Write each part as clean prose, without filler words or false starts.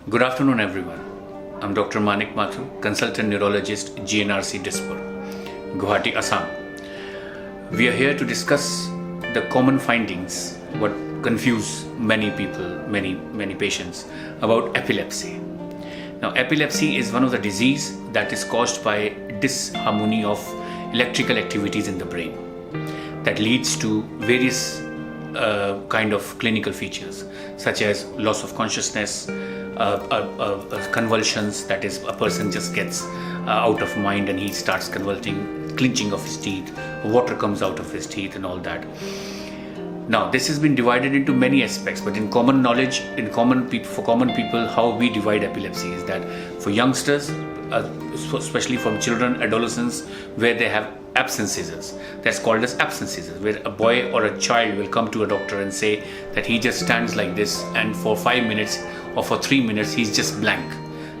Good afternoon, everyone. I'm Dr. Manik Mathur, consultant neurologist, GNRC Dispur, Guwahati, Assam. We are here to discuss the common findings, what confuse many people, many patients about epilepsy. Now, epilepsy is one of the disease that is caused by disharmony of electrical activities in the brain that leads to various kind of clinical features such as loss of consciousness, convulsions, that is, a person just gets out of mind and he starts convulsing, clenching of his teeth, water comes out of his teeth and all that. Now, this has been divided into many aspects, but in common knowledge, for common people, how we divide epilepsy is that for youngsters, especially from children, adolescents, where they have absence seizures, that's called as absence seizures, where a boy or a child will come to a doctor and say that he just stands like this and for 5 minutes or for 3 minutes he's just blank.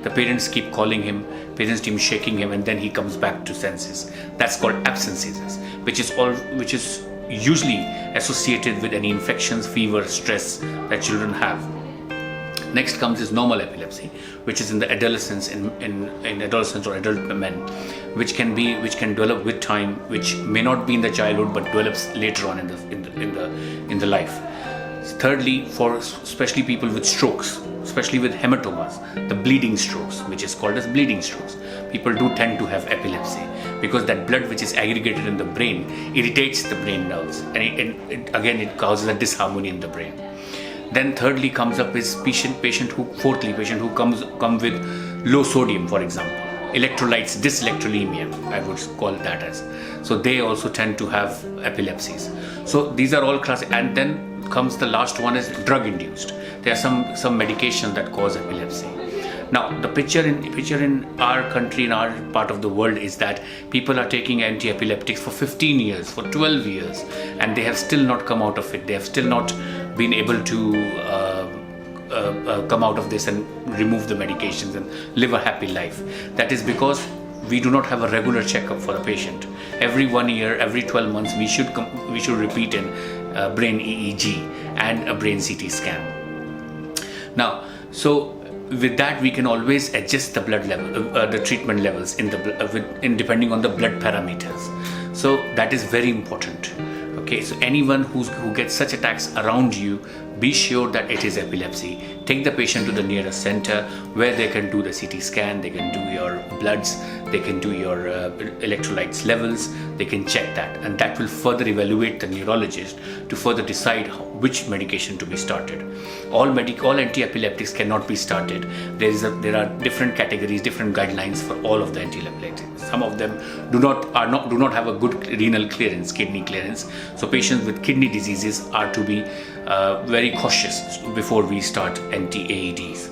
The parents keep calling him, parents team shaking him, and then he comes back to senses. That's called absence seizures, which is usually associated with any infections, fever, stress that children have. Next comes is normal epilepsy, which is in the adolescents, in adolescents or adult men, which can develop with time, which may not be in the childhood but develops later on in the life. Thirdly, for especially people with strokes, especially with hematomas, the bleeding strokes, which is called as bleeding strokes, people do tend to have epilepsy because that blood which is aggregated in the brain irritates the brain nerves, and it causes a disharmony in the brain. Then thirdly comes up is patient who come with low sodium, for example, electrolytes, dyselectrolemia, I would call that as. So they also tend to have epilepsies. So these are all classic. And then comes the last one is drug induced. There are some medications that cause epilepsy. Now, the picture in our country, in our part of the world, is that people are taking anti-epileptics for 15 years, for 12 years, and they have still not come out of it. They have still not been able to come out of this and remove the medications and live a happy life. That is because we do not have a regular checkup for a patient. Every 1 year, every 12 months, we should repeat a brain EEG and a brain CT scan. Now, so with that, we can always adjust the blood level, the treatment levels depending on the blood parameters. So that is very important. Okay, so anyone who gets such attacks around you, be sure that it is epilepsy. Take the patient to the nearest center where they can do the CT scan, they can do your bloods, they can do your electrolytes levels, they can check that, and that will further evaluate the neurologist to further decide which medication to be started. All anti-epileptics cannot be started. There are different categories, different guidelines for all of the anti-epileptics. Some of them do not have a good renal clearance, kidney clearance. So patients with kidney diseases are to be very cautious before we start anti-AEDs.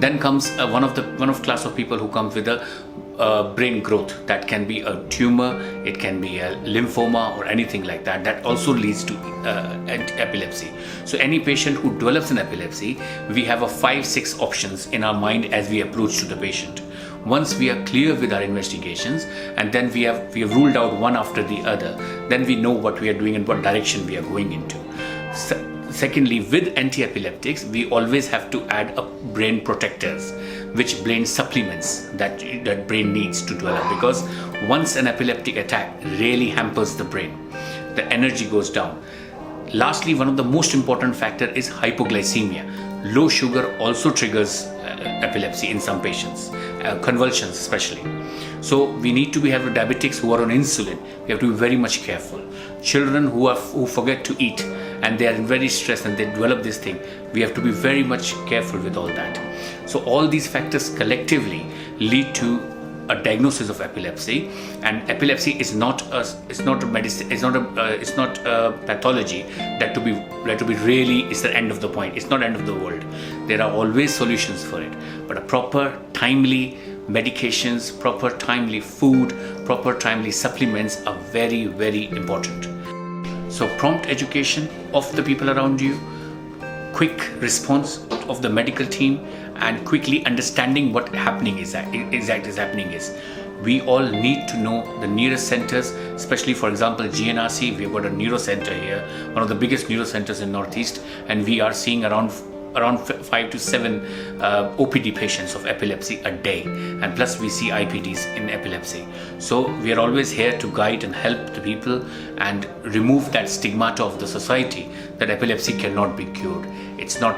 Then comes one of class of people who comes with a brain growth. That can be a tumor, it can be a lymphoma or anything like that. That also leads to epilepsy. So any patient who develops an epilepsy, we have a 5-6 options in our mind as we approach to the patient. Once we are clear with our investigations, and then we have ruled out one after the other, then we know what we are doing and what direction we are going into. Secondly, with anti-epileptics, we always have to add up brain protectors, which brain supplements that brain needs to develop, because once an epileptic attack really hampers the brain, the energy goes down. Lastly, one of the most important factor is hypoglycemia. Low sugar also triggers epilepsy in some patients, convulsions especially. So we need to have diabetics who are on insulin. We have to be very much careful. Children who forget to eat and they are very stressed and they develop this thing, we have to be very much careful with all that. So all these factors collectively lead to a diagnosis of epilepsy, and epilepsy is not a pathology that to be really is the end of the point. It's not end of the world. There are always solutions for it, but a proper timely medications, proper timely food, proper timely supplements are very, very important. So prompt education of the people around you, quick response of the medical team, and quickly understanding what happening is. We all need to know the nearest centers, especially for example GNRC. We've got a neuro center here, one of the biggest neuro centers in Northeast, and we are seeing around around 5 to 7 OPD patients of epilepsy a day, and plus we see IPDs in epilepsy. So we are always here to guide and help the people and remove that stigmata of the society that epilepsy cannot be cured. It's not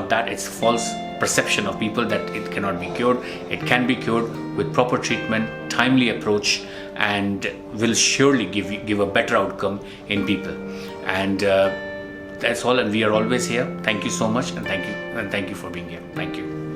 that, it's false perception of people that it cannot be cured. It can be cured with proper treatment, timely approach, and will surely give a better outcome in people. And that's all, and we are always here. Thank you so much, and thank you for being here. Thank you.